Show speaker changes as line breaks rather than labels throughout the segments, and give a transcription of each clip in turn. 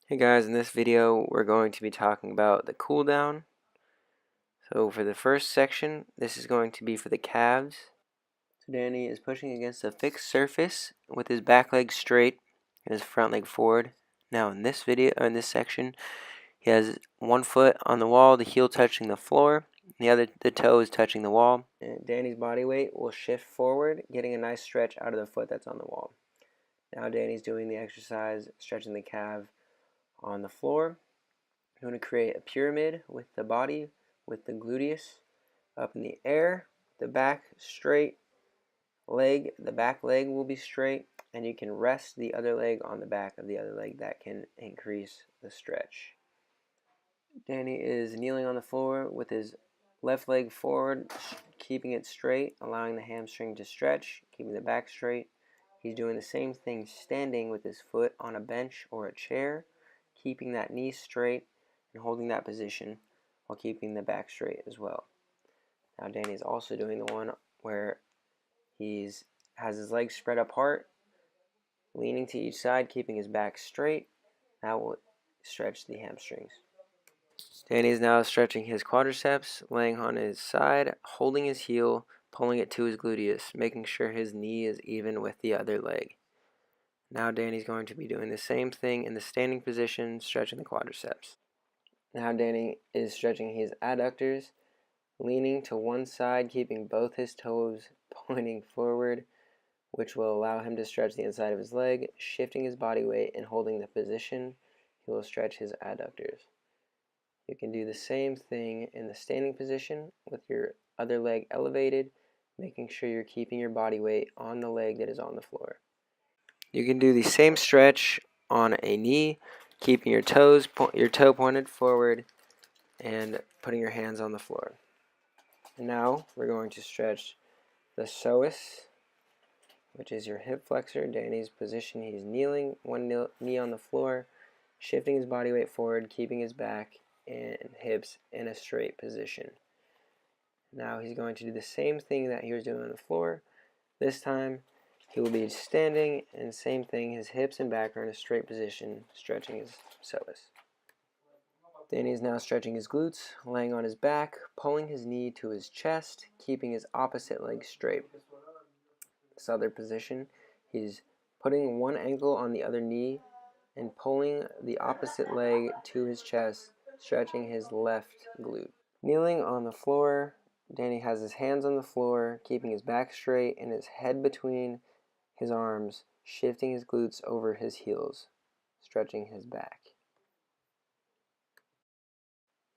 Hey guys, in this video we're going to be talking about the cool down. So for the first section, this is going to be for the calves. So Danny is pushing against a fixed surface with his back leg straight and his front leg forward. Now in this section, he has one foot on the wall, the heel touching the floor, the toe is touching the wall. And Danny's body weight will shift forward, getting a nice stretch out of the foot that's on the wall. Now Danny's doing the exercise, stretching the calf on the floor. You want to create a pyramid with the body, with the gluteus up in the air, the back straight, the back leg will be straight, and you can rest the other leg on the back of the other leg. That can increase the stretch. Danny is kneeling on the floor with his left leg forward, keeping it straight, allowing the hamstring to stretch, keeping the back straight. He's doing the same thing standing with his foot on a bench or a chair, keeping that knee straight and holding that position while keeping the back straight as well. Now Danny's also doing the one where he has his legs spread apart, leaning to each side, keeping his back straight. That will stretch the hamstrings. Danny is now stretching his quadriceps, laying on his side, holding his heel, pulling it to his gluteus, making sure his knee is even with the other leg. Now Danny's going to be doing the same thing in the standing position, stretching the quadriceps. Now Danny is stretching his adductors, leaning to one side, keeping both his toes pointing forward, which will allow him to stretch the inside of his leg, shifting his body weight and holding the position. He will stretch his adductors. You can do the same thing in the standing position with your other leg elevated, making sure you're keeping your body weight on the leg that is on the floor. You can do the same stretch on a knee, keeping your toe pointed forward and putting your hands on the floor. Now we're going to stretch the psoas, which is your hip flexor. Danny's position, he's kneeling, one knee on the floor, shifting his body weight forward, keeping his back and hips in a straight position. Now he's going to do the same thing that he was doing on the floor. This time he will be standing, and same thing, his hips and back are in a straight position, stretching his psoas. Danny is now stretching his glutes, laying on his back, pulling his knee to his chest, keeping his opposite leg straight. This other position, he's putting one ankle on the other knee and pulling the opposite leg to his chest, stretching his left glute. Kneeling on the floor, Danny has his hands on the floor, keeping his back straight and his head between his arms, shifting his glutes over his heels, stretching his back.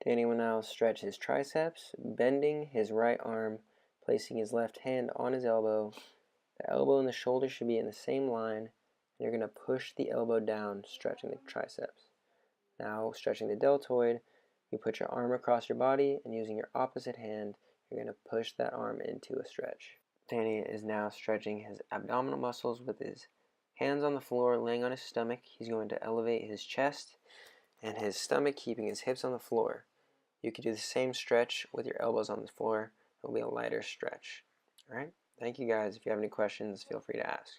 Danny will now stretch his triceps, bending his right arm, placing his left hand on his elbow. The elbow and the shoulder should be in the same line, and you're going to push the elbow down, stretching the triceps. Now, stretching the deltoid, you put your arm across your body, and using your opposite hand, you're going to push that arm into a stretch. Danny is now stretching his abdominal muscles with his hands on the floor, laying on his stomach. He's going to elevate his chest and his stomach, keeping his hips on the floor. You can do the same stretch with your elbows on the floor. It will be a lighter stretch. All right? Thank you guys. If you have any questions, feel free to ask.